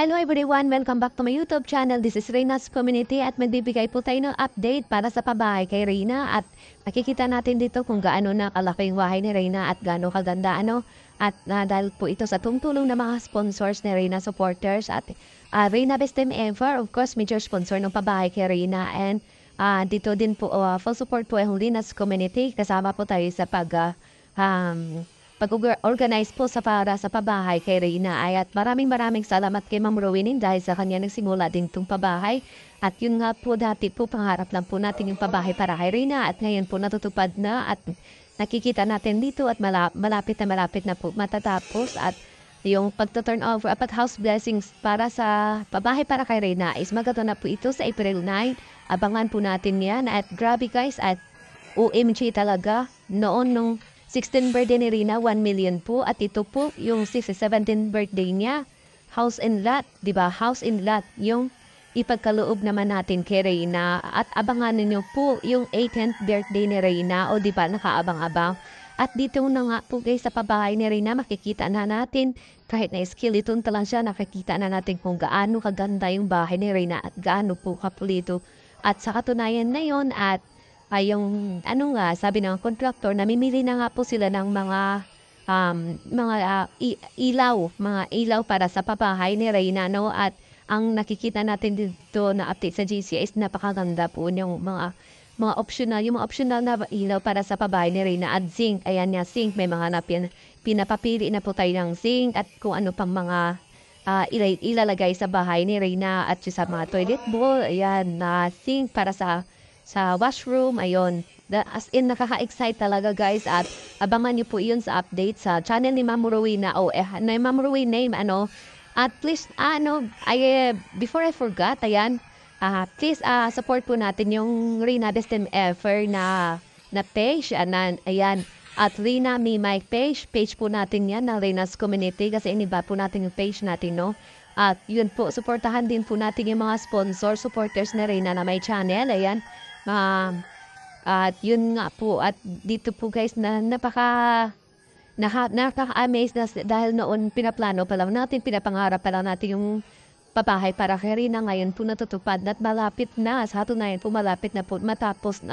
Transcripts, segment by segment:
Hello everyone! Welcome back to my YouTube channel. This is Reyna's Community at magbibigay po tayo ng update para sa pabahay kay Reyna at makikita natin dito kung gaano na kalaki yung bahay ni Reyna at gaano kaganda at dahil po ito sa tumutulong ng mga sponsors ni Reyna supporters at Reyna Best Time Ever, of course major sponsor ng pabahay kay Reyna, and dito din po full support po ang Reyna's Community. Kasama po tayo sa pag-organize po para sa pabahay kay Reyna at maraming salamat kay Ma'am Rowinin dahil sa kanya nagsimula din itong pabahay. At yun nga po, dati po pangarap lang po natin yung pabahay para kay Reyna at ngayon po natutupad na at nakikita natin dito at malapit na po matatapos. At yung pag-turn over at house blessings para sa pabahay para kay Reyna is magato na po ito sa April 9. Abangan po natin yan at grabe guys, at OMG talaga noon nung 16th birthday ni Reyna, 1 million po. At ito po, yung 17th birthday niya, house and lot. Diba? House and lot. Yung ipagkaloob naman natin kay Reyna. At abangan niyo po yung 18th birthday ni Reyna. O diba, nakaabang-abang. At dito na nga po guys, sa pabahay ni Reyna, makikita na natin, kahit na skeleton lang siya, nakikita na natin kung gaano kaganda yung bahay ni Reyna at gaano po kapulido. At sa katunayan na yun, at yung sabi ng contractor, namimili na nga po sila ng mga ilaw para sa pabahay ni Reyna, no? At ang nakikita natin dito na update sa GC is napakaganda po yung mga optional na ilaw para sa pabahay ni Reyna at zinc. Ayan niya, zinc. May mga pinapapili na po tayo ng zinc at kung ano pang mga ilalagay sa bahay ni Reyna at sa mga toilet bowl. Ayan, na zinc para sa washroom. Ayun, as in nakaka-excite talaga guys, at abangan niyo po iyon sa update sa channel ni Ma'am Rowina na Ma'am Rowina name at please before I forgot, ayan, please support po natin yung Reyna Best Time Ever na page, ayan, at Reyna Me My page po natin yan ng Reyna's Community kasi iniba po natin yung page natin, no? At yun po, supportahan din po natin yung mga sponsor, supporters na Reyna na may channel. Ayan. At yun nga po. At dito po guys, na nakaka-amaze na dahil noon pinaplano pa lang natin, pinapangarap pa lang natin yung pabahay para kay Reyna. Ngayon po natutupad at malapit na. Sa hatunayan po, malapit na po matapos.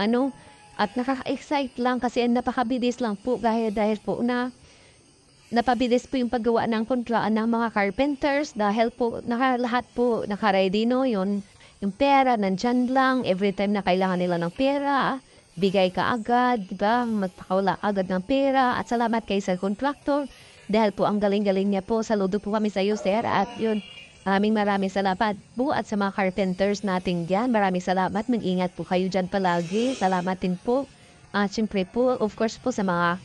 At nakaka-excite lang kasi napakabilis lang po dahil po napabilis po yung paggawa ng kontraan ng mga carpenters dahil po lahat po naka-ready, no? Yung pera nandyan lang, every time na kailangan nila ng pera, bigay ka agad, diba? Magpakawala agad ng pera. At salamat kay sa contractor dahil po ang galing-galing niya po. Saludo po kami sa iyo, sir. At yun, maraming salamat po at sa mga carpenters natin dyan. Maraming salamat. Mag-ingat po kayo dyan palagi. Salamat din po. At syempre po, of course po sa mga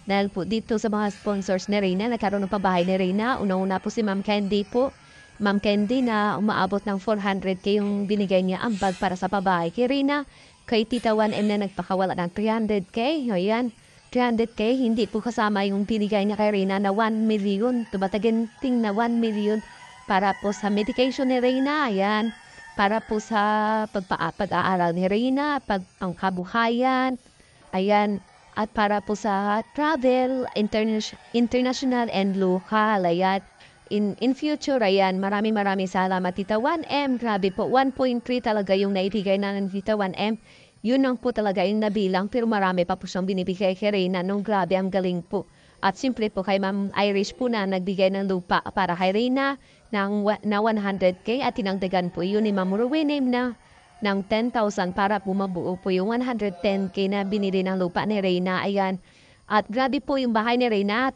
dahil po dito sa mga sponsors ni Reyna, nagkaroon ng pabahay ni Reyna. Una-una po si Ma'am Candy po. Ma'am Candy na umaabot ng 400k yung binigay niya ambag para sa pabahay kay Reyna. Kay Tita 1M na nagpakawala ng 300k. Ayan, 300k. Hindi po kasama yung binigay niya kay Reyna na 1 million. Tumataginting na 1 million para po sa medication ni Reyna. Ayan, para po sa pag-aaral ni Reyna, pangkabuhayan. Ayan, at para po sa travel, international and local. Ayan. In future, ayan, maraming salamat Tita 1M. Grabe po, 1.3 talaga yung naibigay na ng Tita 1M. Yun lang po talaga yung nabilang, pero marami pa po siyang binibigay kay Reyna. Grabe, ang galing po. At simple po kay Ma'am Irish po na nagbigay ng lupa para kay Reyna na 100k at tinangdagan po yun ni Ma'am Rowena ng 10,000 para po mabuo po yung 110k na binili ng lupa ni Reyna. Ayan. At grabe po yung bahay ni Reyna,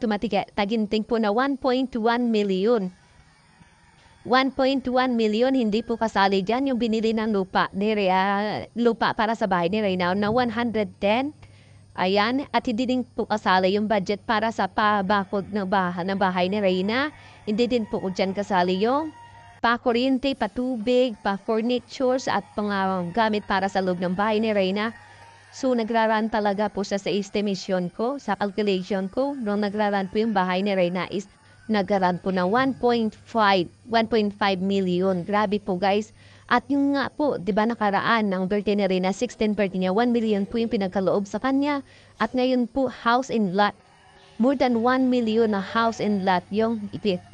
taginting po na 1.1 million. 1.1 million, hindi po kasali dyan yung binili ng lupa para sa bahay ni Reyna na 110. Ayan, at hindi din po kasali yung budget para sa pabakod ng bahay ni Reyna. Hindi din po dyan kasali yung pa-kuryente, pa-tubig, pa-furnitures at gamit para sa loob ng bahay ni Reyna. So, nagraran talaga po siya sa estimation ko, sa calculation ko. Nung nagraran po yung bahay ni Reyna is nagraran po na 1.5 million. Grabe po guys. At yung nga po, di ba nakaraan ng birthday ni Reyna, 16th birthday niya, 1 million po yung pinagkaloob sa kanya. At ngayon po, house and lot. more than 1 million na house and lot yung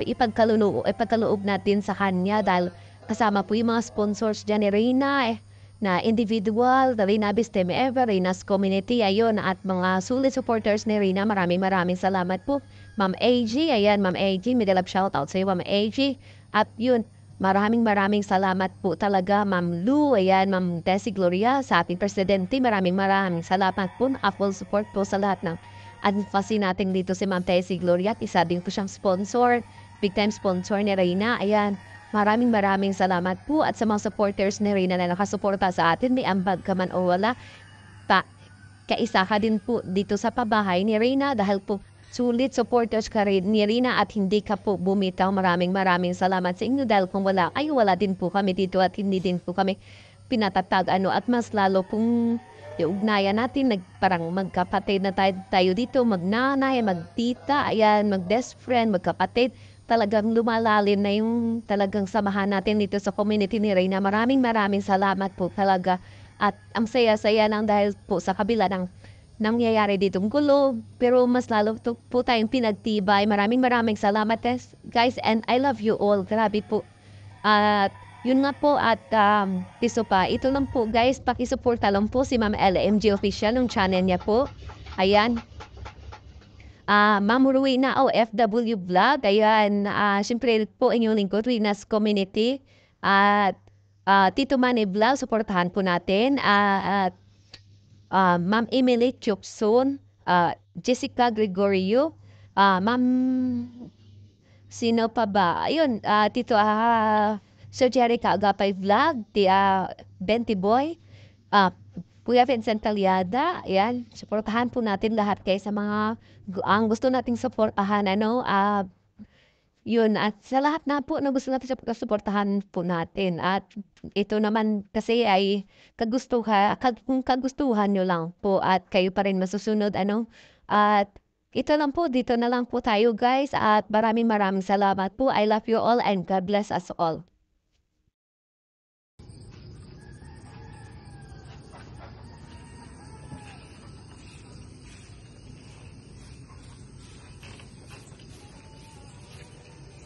ipagkaloob natin sa kanya dahil kasama po yung mga sponsors dyan ni Reyna na individual, the Reyna Bisteme Ever, Reyna's Community, ayun, at mga sulit supporters ni Reyna. Maraming salamat po. Ma'am AG, ayan, Ma'am AG, may love shoutout sa iyo, Ma'am AG. At yun, maraming salamat po talaga, Ma'am Lou, ayan, Ma'am Tessie Gloria, sa ating presidente. Maraming salamat po. Full support po sa lahat ng advocacy natin dito si Ma'am Tessie Gloria. At isa din po siyang sponsor, big time sponsor ni Reyna. Ayan, maraming salamat po. At sa mga supporters ni Reyna na nakasuporta sa atin, may ambag ka man o wala, kaisa ka din po dito sa pabahay ni Reyna dahil po sulit supporters ka rin ni Reyna at hindi ka po bumitaw. Maraming salamat sa inyo dahil kung wala din po kami dito at hindi din po kami pinatatag at mas lalo pong yung ugnayan natin, parang magkapatid na tayo dito, magnanay, magtita, ayan, mag-best friend, magkapatid. Talagang lumalalim na yung talagang samahan natin dito sa community ni Reyna. Maraming salamat po talaga. At ang saya-saya lang dahil po sa kabila ng nangyayari ditong gulo. Pero mas lalo po tayong pinagtibay. Maraming salamat guys, and I love you all. Grabe po. At yun nga po at piso pa. Ito lang po guys, pakisuporta lang po si Ma'am LMG Official ng channel niya po. Ayan. Ma'am Rowena FW Vlog. Ayan. Siyempre po inyong lingkod, Reyna's Community. At Tito Manny Vlog, suportahan po natin. At Ma'am Emily Chukson. Jessica Gregorio. Ma'am, sino pa ba? Ayun, Tito Sir Jerica Agapay Vlog, Benti Boy, Kuya Vincent Talyada, ayan, suportahan po natin lahat kayo sa mga ang gusto nating suportahan, yun, at sa lahat na po na gusto natin suportahan po natin. At ito naman kasi ay kung kagustuhan nyo lang po at kayo pa rin masusunod, at ito lang po, dito na lang po tayo guys, at maraming salamat po. I love you all and God bless us all.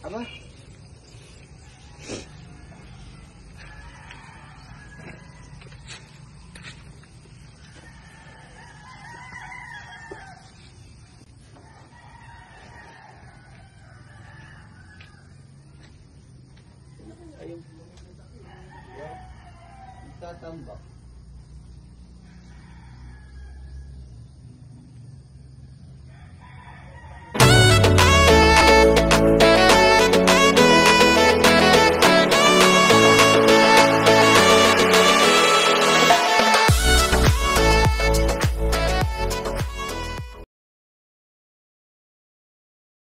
Apa? Ayun. Itatambak.